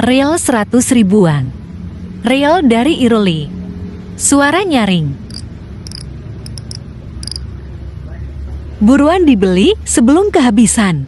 Real 100 ribuan. Real dari Iroli. Suara nyaring. Buruan dibeli sebelum kehabisan.